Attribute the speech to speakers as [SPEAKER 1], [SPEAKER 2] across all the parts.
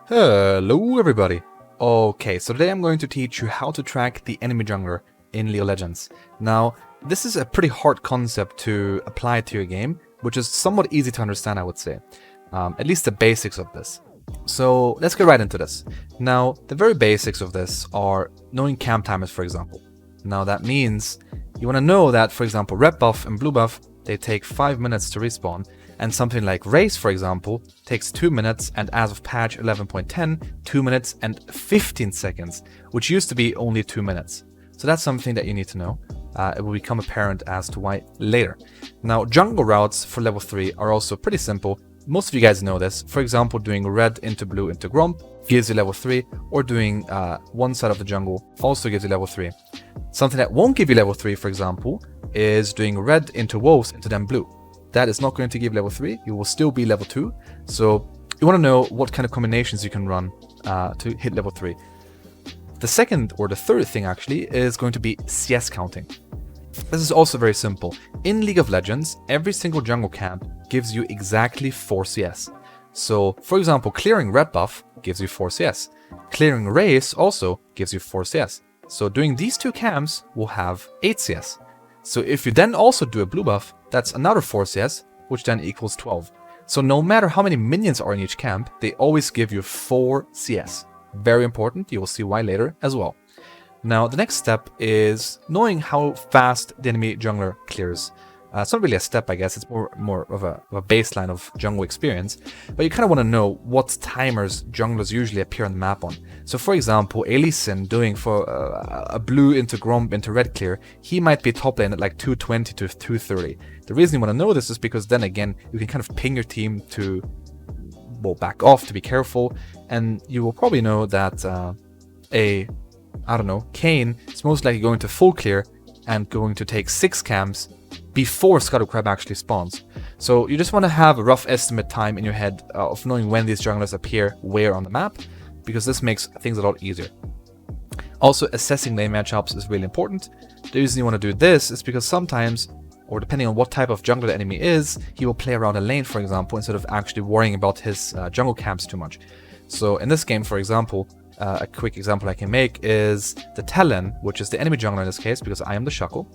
[SPEAKER 1] Hello everybody! Okay, so today I'm going to teach you how to track the enemy jungler in League of Legends. Now, this is a pretty hard concept to apply to your game, which is somewhat easy to understand, I would say. At least the basics of this. So let's get right into this. Now, the very basics of this are knowing camp timers, for example. Now that means you want to know that, for example, red buff and blue buff, they take 5 minutes to respawn, and something like race, for example, takes 2 minutes, and as of patch 11.10, 2 minutes and 15 seconds, which used to be only 2 minutes. So that's something that you need to know. It will become apparent as to why later. Now, jungle routes for level 3 are also pretty simple. Most of you guys know this. For example, doing red into blue into Gromp gives you level 3, or doing one side of the jungle also gives you level 3. Something that won't give you level 3, for example, is doing red into wolves into then blue. That is not going to give level 3, you will still be level 2. So you want to know what kind of combinations you can run to hit level 3. The second, or the third thing actually, is going to be CS counting. This is also very simple. In League of Legends, every single jungle camp gives you exactly 4 CS. So, for example, clearing red buff gives you 4 CS. Clearing race also gives you 4 CS. So doing these 2 camps will have 8 CS. So if you then also do a blue buff, that's another 4 CS, which then equals 12. So no matter how many minions are in each camp, they always give you 4 CS. Very important, you will see why later as well. Now the next step is knowing how fast the enemy jungler clears. It's not really a step, I guess, it's more of a baseline of jungle experience, but you kind of want to know what timers junglers usually appear on the map on. So for example, Lee Sin doing for a blue into Gromp into red clear, he might be top lane at like 220 to 230. The reason you want to know this is because then again, you can kind of ping your team to, well, back off, to be careful, and you will probably know that I don't know, Kayn is most likely going to full clear and going to take 6 camps before Scuttle Crab actually spawns. So you just want to have a rough estimate time in your head of knowing when these junglers appear where on the map, because this makes things a lot easier. Also, assessing lane matchups is really important. The reason you want to do this is because sometimes, or depending on what type of jungler the enemy is, he will play around a lane, for example, instead of actually worrying about his jungle camps too much. So in this game, for example, a quick example I can make is the Talon, which is the enemy jungler in this case, because I am the Shaco,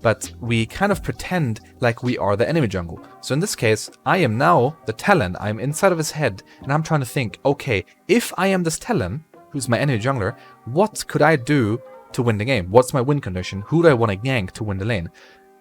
[SPEAKER 1] but we kind of pretend like we are the enemy jungle. So in this case, I am now the Talon, I'm inside of his head, and I'm trying to think, okay, if I am this Talon, who's my enemy jungler, what could I do to win the game? What's my win condition? Who do I want to gank to win the lane?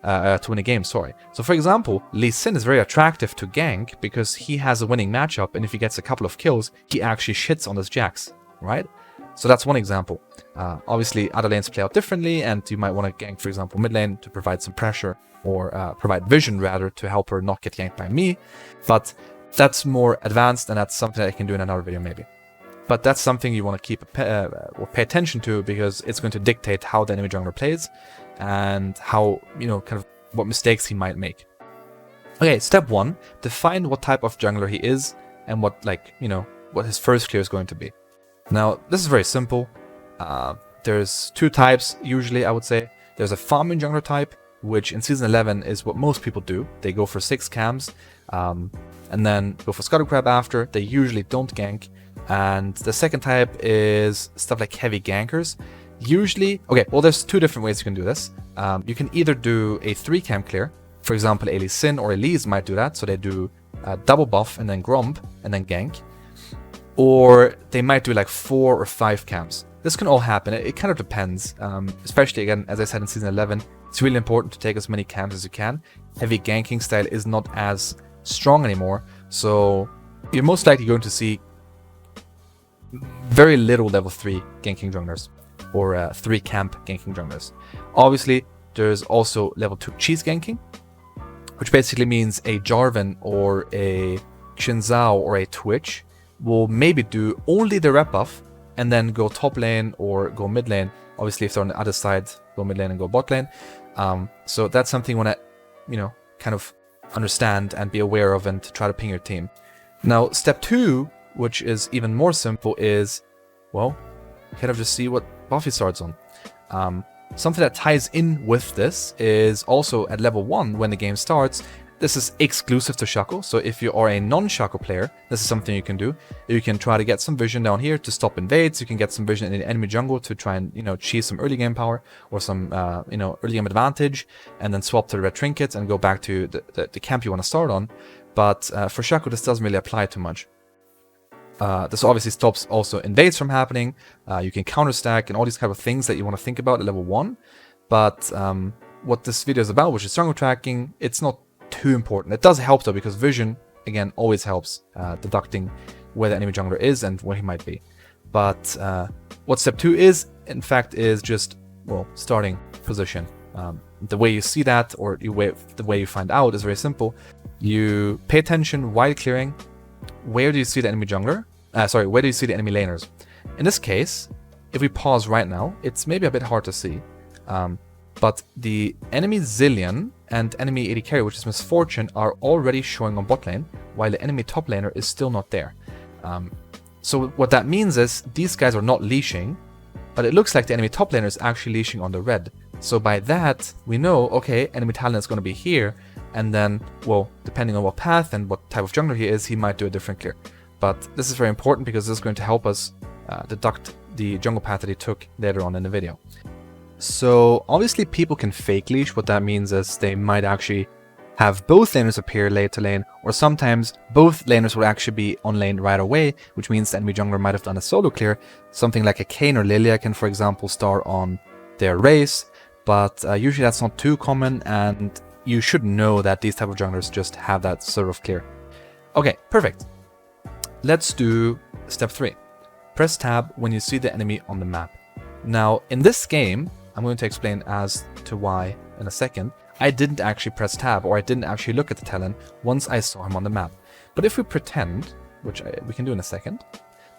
[SPEAKER 1] To win a game, sorry. So for example, Lee Sin is very attractive to gank because he has a winning matchup, and if he gets a couple of kills, he actually shits on this Jax. Right? So that's one example. Obviously, other lanes play out differently, and you might want to gank, for example, mid lane to provide some pressure, or provide vision, rather, to help her not get ganked by me. But that's more advanced, and that's something that I can do in another video, maybe. But that's something you want to keep or pay attention to, because it's going to dictate how the enemy jungler plays, and how, you know, kind of what mistakes he might make. Okay, step 1, define what type of jungler he is, and what, like, you know, what his first clear is going to be. Now, this is very simple. There's 2 types, usually, I would say. There's a farming jungler type, which in Season 11 is what most people do. They go for 6 camps, and then go for Scuttle Crab after. They usually don't gank. And the second type is stuff like heavy gankers. Usually, okay, well, there's 2 different ways you can do this. You can either do a 3 camp clear. For example, Lee Sin or Elise might do that. So they do double buff and then Gromp and then gank. Or they might do like 4 or 5 camps. This can all happen. It kind of depends. Especially, again, as I said in Season 11, it's really important to take as many camps as you can. Heavy ganking style is not as strong anymore. So you're most likely going to see very little level 3 ganking junglers. Or 3 camp ganking junglers. Obviously, there's also level 2 cheese ganking, which basically means a Jarvan or a Xinzao or a Twitch will maybe do only the red buff and then go top lane or go mid lane. Obviously, if they're on the other side, go mid lane and go bot lane. So that's something you want to, you know, kind of understand and be aware of, and to try to ping your team. Now, step 2, which is even more simple, is, well, kind of just see what buff he starts on. Something that ties in with this is also at level 1, when the game starts, this is exclusive to Shaco, so if you are a non-Shaco player, this is something you can do. You can try to get some vision down here to stop invades, you can get some vision in the enemy jungle to try and, cheese some early game power, or some, early game advantage, and then swap to the red trinket and go back to the camp you want to start on. But for Shaco, this doesn't really apply too much. This obviously stops also invades from happening, you can counter stack and all these kind of things that you want to think about at level 1. But what this video is about, which is jungle tracking, it's not too important. It does help though, because vision, again, always helps deducting where the enemy jungler is and where he might be. But what step 2 is, in fact, is just, well, starting position. The way you see that, or the way you find out, is very simple. You pay attention while clearing. Where do you see the enemy jungler? Where do you see the enemy laners? In this case, if we pause right now, it's maybe a bit hard to see. But the enemy Zillion and enemy AD carry, which is Misfortune, are already showing on bot lane, while the enemy top laner is still not there. So what that means is these guys are not leashing, but it looks like the enemy top laner is actually leashing on the red. So by that, we know, okay, enemy talent is going to be here, and then, well, depending on what path and what type of jungler he is, he might do a different clear. But this is very important because this is going to help us deduct the jungle path that he took later on in the video. So obviously people can fake leash. What that means is they might actually have both laners appear lane to lane, or sometimes both laners will actually be on lane right away, which means the enemy jungler might have done a solo clear. Something like a Kayn or Lilia can, for example, start on their race, but usually that's not too common, and you should know that these type of junglers just have that sort of clear. Okay, perfect. Let's do step 3. Press tab when you see the enemy on the map. Now, in this game, I'm going to explain as to why in a second. I didn't actually press tab, or I didn't actually look at the talent once I saw him on the map. But if we pretend, which we can do in a second.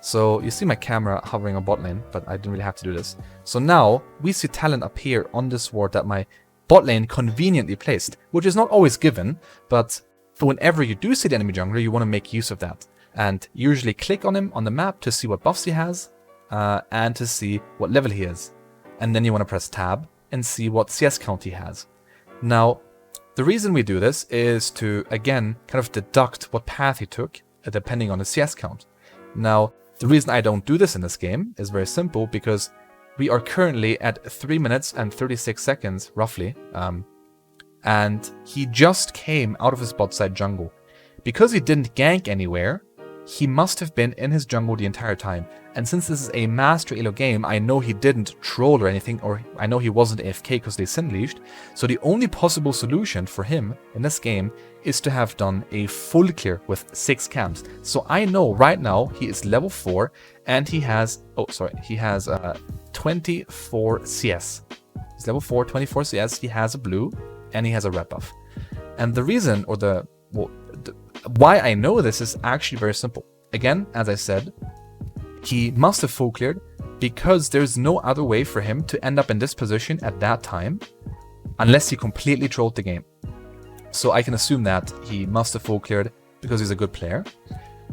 [SPEAKER 1] So you see my camera hovering on bot lane, but I didn't really have to do this. So now we see talent appear on this ward that my bot lane conveniently placed, which is not always given, but for whenever you do see the enemy jungler, you want to make use of that. And usually click on him on the map to see what buffs he has, and to see what level he is. And then you want to press tab and see what CS count he has. Now, the reason we do this is to, again, kind of deduct what path he took, depending on the CS count. Now, the reason I don't do this in this game is very simple, because we are currently at 3 minutes and 36 seconds, roughly, and he just came out of his bot side jungle. Because he didn't gank anywhere, he must have been in his jungle the entire time. And since this is a master elo game, I know he didn't troll or anything, or I know he wasn't AFK because they sin leashed. So the only possible solution for him in this game is to have done a full clear with 6 camps. So I know right now he is level 4 and he has, 24 CS. He's level 4, 24 CS, he has a blue and he has a red buff. And the reason, or why I know this is actually very simple. Again, as I said, he must have full cleared because there's no other way for him to end up in this position at that time unless he completely trolled the game. So I can assume that he must have full cleared because he's a good player.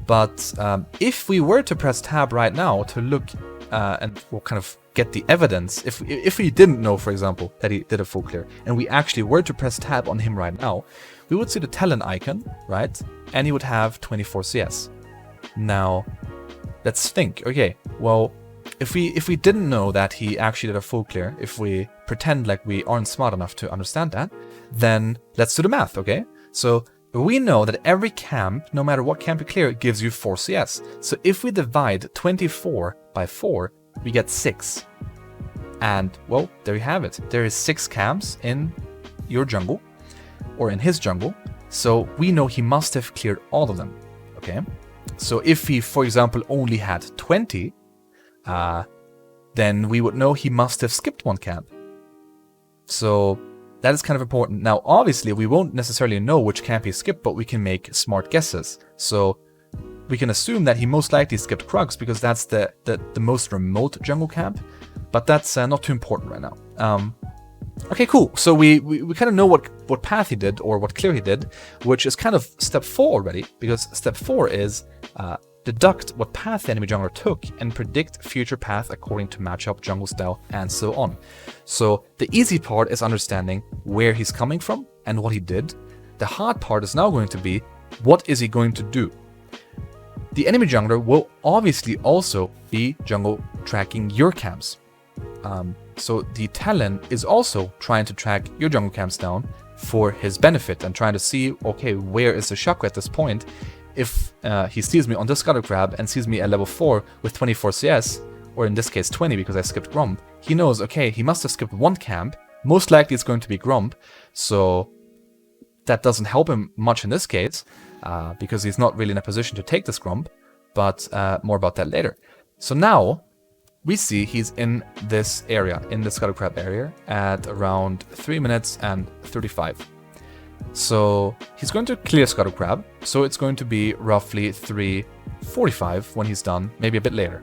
[SPEAKER 1] But if we were to press tab right now to look and we'll kind of get the evidence, if we didn't know, for example, that he did a full clear, and we actually were to press tab on him right now, we would see the talent icon, right? And he would have 24 CS. Now, let's think. Okay, well, if we didn't know that he actually did a full clear, if we pretend like we aren't smart enough to understand that, then let's do the math, okay? So we know that every camp, no matter what camp you clear, gives you 4 CS. So if we divide 24 by 4, we get 6. And, well, there you have it. There is 6 camps in your jungle, or in his jungle, so we know he must have cleared all of them, okay? So if he, for example, only had 20, then we would know he must have skipped 1 camp. So that is kind of important. Now, obviously, we won't necessarily know which camp he skipped, but we can make smart guesses. So we can assume that he most likely skipped Krugs because that's the most remote jungle camp, but that's not too important right now. Okay, cool. So we kind of know what path he did, or what clear he did, which is kind of step 4 already, because step 4 is deduct what path the enemy jungler took and predict future path according to matchup, jungle style, and so on. So the easy part is understanding where he's coming from and what he did. The hard part is now going to be, what is he going to do? The enemy jungler will obviously also be jungle tracking your camps. So the Talon is also trying to track your jungle camps down for his benefit and trying to see, okay, where is the Shaco at this point? If he sees me on the Scuttle Crab and sees me at level 4 with 24 CS, or in this case 20 because I skipped Gromp, he knows, okay, he must have skipped one camp. Most likely it's going to be Gromp, so that doesn't help him much in this case, because he's not really in a position to take this Gromp, but more about that later. So now we see he's in this area, in the Scuttle Crab area, at around 3 minutes and 35. So he's going to clear Scuttle Crab, so it's going to be roughly 3:45 when he's done, maybe a bit later.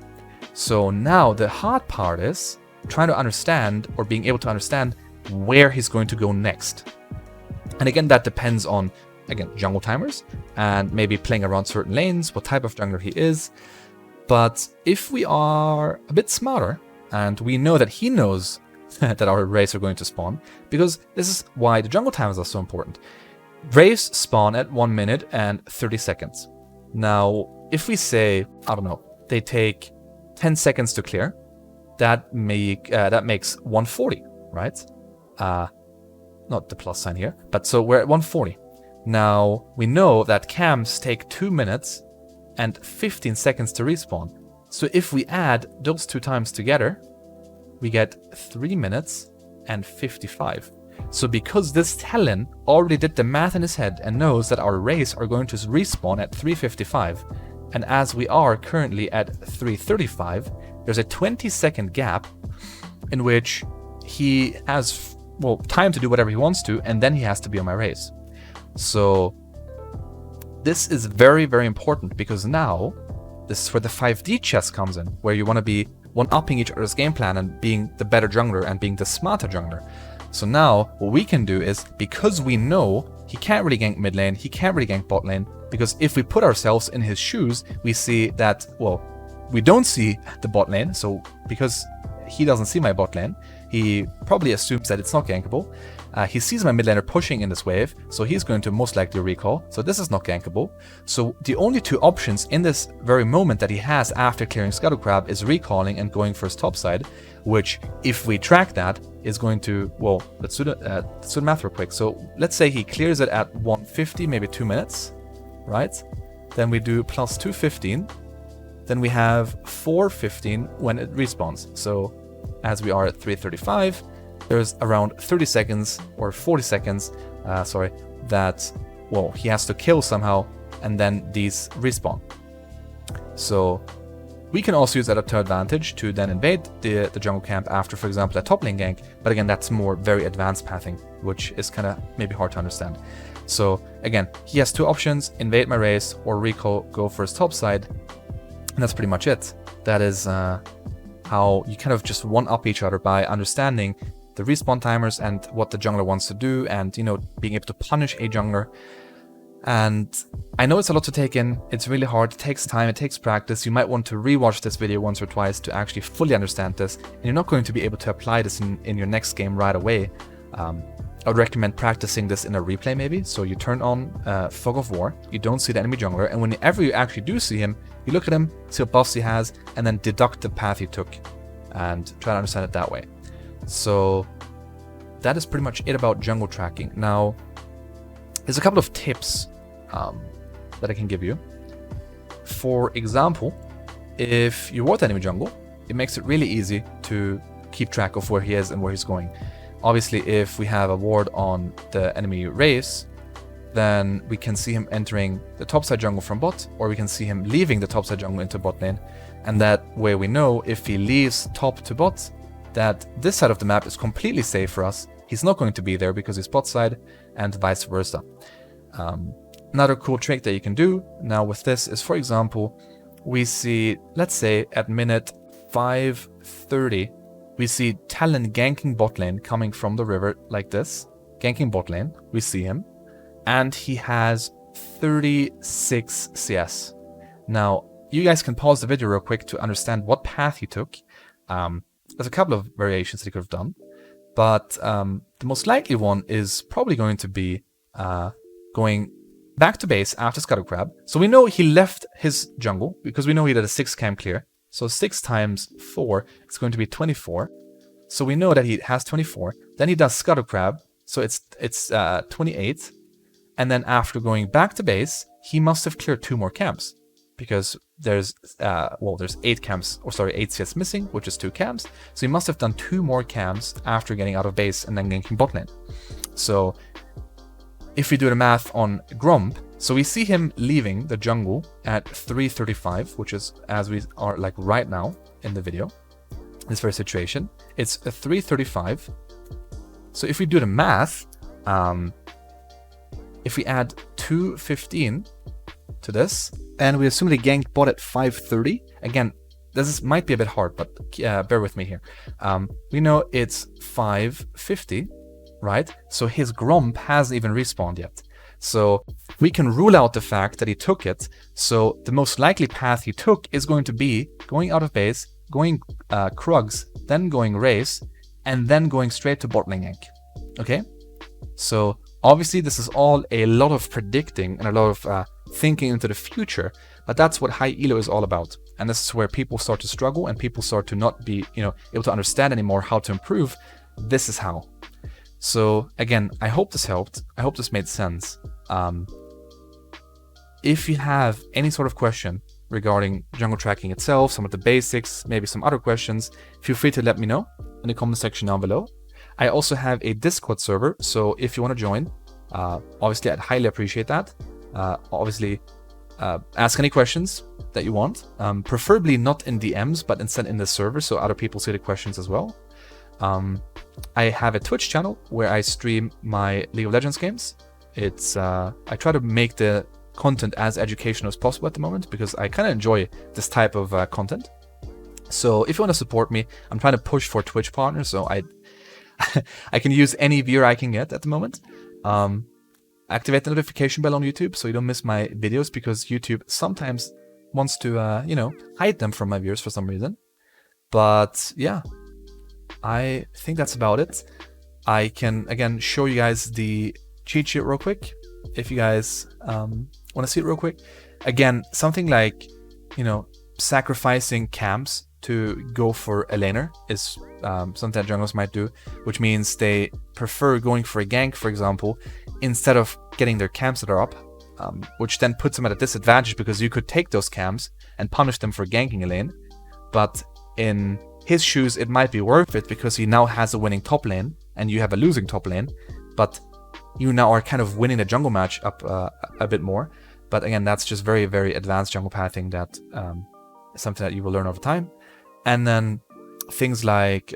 [SPEAKER 1] So now the hard part is trying to understand, or being able to understand, where he's going to go next. And again, that depends on, again, jungle timers, and maybe playing around certain lanes, what type of jungler he is. But if we are a bit smarter, and we know that he knows that our Wraiths are going to spawn, because this is why the jungle timers are so important. Wraiths spawn at 1 minute and 30 seconds. Now, if we say, I don't know, they take 10 seconds to clear, that makes 140, right? Not the plus sign here, but so we're at 140. Now, we know that camps take 2 minutes and 15 seconds to respawn. So if we add those two times together, we get 3 minutes and 55. So because this Talon already did the math in his head and knows that our Wraiths are going to respawn at 3:55, and as we are currently at 3:35, there's a 20-second gap in which he has, well, time to do whatever he wants to, and then he has to be on my Wraiths. So this is very, very important, because now this is where the 5D chess comes in, where you want to be one-upping each other's game plan and being the better jungler and being the smarter jungler. So now what we can do is, because we know he can't really gank mid lane, he can't really gank bot lane, because if we put ourselves in his shoes, we see that, well, we don't see the bot lane, so because he doesn't see my bot lane, he probably assumes that it's not gankable. He sees my mid laner pushing in this wave, so he's going to most likely recall, so this is not gankable. So the only two options in this very moment that he has after clearing Scuttle Crab is recalling and going for his top side, which, if we track that, is going to, well, let's do the math real quick. So let's say he clears it at 150, maybe 2 minutes, right? Then we do plus 215, then we have 415 when it respawns. So as we are at 3:35, there's around 30 seconds or 40 seconds, that, well, he has to kill somehow, and then these respawn. So we can also use that up to our advantage to then invade the jungle camp after, for example, a top lane gank, but again, that's more very advanced pathing, which is kind of maybe hard to understand. So again, he has two options: invade my race or recall, go for his top side, and that's pretty much it. That is how you kind of just one-up each other by understanding the respawn timers and what the jungler wants to do, and, you know, being able to punish a jungler. And I know it's a lot to take in, it's really hard, it takes time, it takes practice. You might want to rewatch this video once or twice to actually fully understand this, and you're not going to be able to apply this in your next game right away. I would recommend practicing this in a replay maybe. So you turn on Fog of War, you don't see the enemy jungler, and whenever you actually do see him, you look at him, see what buffs he has, and then deduct the path he took, and try to understand it that way. So that is pretty much it about jungle tracking. Now, there's a couple of tips that I can give you. For example, if you ward the enemy jungle, it makes it really easy to keep track of where he is and where he's going. Obviously, if we have a ward on the enemy race, then we can see him entering the topside jungle from bot, or we can see him leaving the topside jungle into bot lane. And that way we know if he leaves top to bot, that this side of the map is completely safe for us. He's not going to be there because he's bot side, and vice versa. Another cool trick that you can do now with this is, for example, we see, let's say at minute 5:30, we see Talon ganking bot lane coming from the river like this, ganking bot lane, we see him, and he has 36 CS. Now, you guys can pause the video real quick to understand what path he took. There's a couple of variations that he could have done, but the most likely one is probably going to be going back to base after Scuttle Crab. So we know he left his jungle because we know he did a 6 camp clear. So 6 times 4 is going to be 24. So we know that he has 24. Then he does Scuttle Crab. So it's 28. And then after going back to base, he must have cleared 2 more camps. Because there's 8 camps, or sorry, 8 CS missing, which is 2 camps. So he must have done 2 more camps after getting out of base and then ganking bot lane. So if we do the math on Gromp, so we see him leaving the jungle at 3:35, which is as we are like right now in the video, this very situation. It's a 3:35. So if we do the math, if we add 2:15 to this, and we assume they ganked bot at 5:30, again, might be a bit hard, but bear with me here. We know it's 5:50, right? So his Gromp hasn't even respawned yet. So we can rule out the fact that he took it. So the most likely path he took is going to be going out of base, going Krugs, then going Race, and then going straight to bot lane gank. Okay? So obviously this is all a lot of predicting and a lot of thinking into the future, but that's what high elo is all about. And this is where people start to struggle and people start to not be, able to understand anymore how to improve. This is how. So again, I hope this helped. I hope this made sense. If you have any sort of question regarding jungle tracking itself, some of the basics, maybe some other questions, feel free to let me know in the comment section down below. I also have a Discord server, so if you want to join, obviously I'd highly appreciate that. Obviously, ask any questions that you want, preferably not in DMs, but instead in the server, so other people see the questions as well. I have a Twitch channel where I stream my League of Legends games. I try to make the content as educational as possible at the moment because I kind of enjoy this type of content. So if you want to support me, I'm trying to push for Twitch partners, so I can use any viewer I can get at the moment. Activate the notification bell on YouTube so you don't miss my videos because YouTube sometimes wants to, hide them from my viewers for some reason. But yeah, I think that's about it. I can, again, show you guys the cheat sheet real quick if you guys want to see it real quick. Again, something like, sacrificing camps to go for a laner is something that junglers might do, which means they prefer going for a gank, for example, instead of getting their camps that are up, which then puts them at a disadvantage because you could take those camps and punish them for ganking a lane. But in his shoes, it might be worth it because he now has a winning top lane and you have a losing top lane, but you now are kind of winning the jungle match up a bit more. But again, that's just very, very advanced jungle pathing that is something that you will learn over time. And then things like,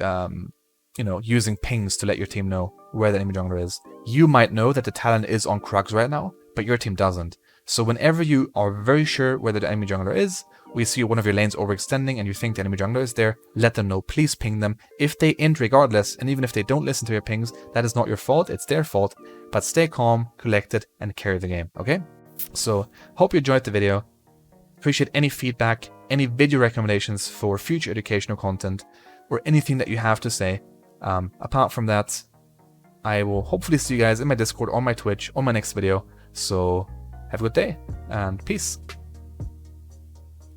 [SPEAKER 1] using pings to let your team know where the enemy jungler is. You might know that the talent is on Krugs right now, but your team doesn't. So whenever you are very sure whether the enemy jungler is, we see one of your lanes overextending and you think the enemy jungler is there, let them know, please ping them. If they int regardless, and even if they don't listen to your pings, that is not your fault, it's their fault. But stay calm, collected, and carry the game, okay? So, hope you enjoyed the video. Appreciate any feedback, any video recommendations for future educational content, or anything that you have to say. Apart from that, I will hopefully see you guys in my Discord, on my Twitch, on my next video. So, have a good day, and peace.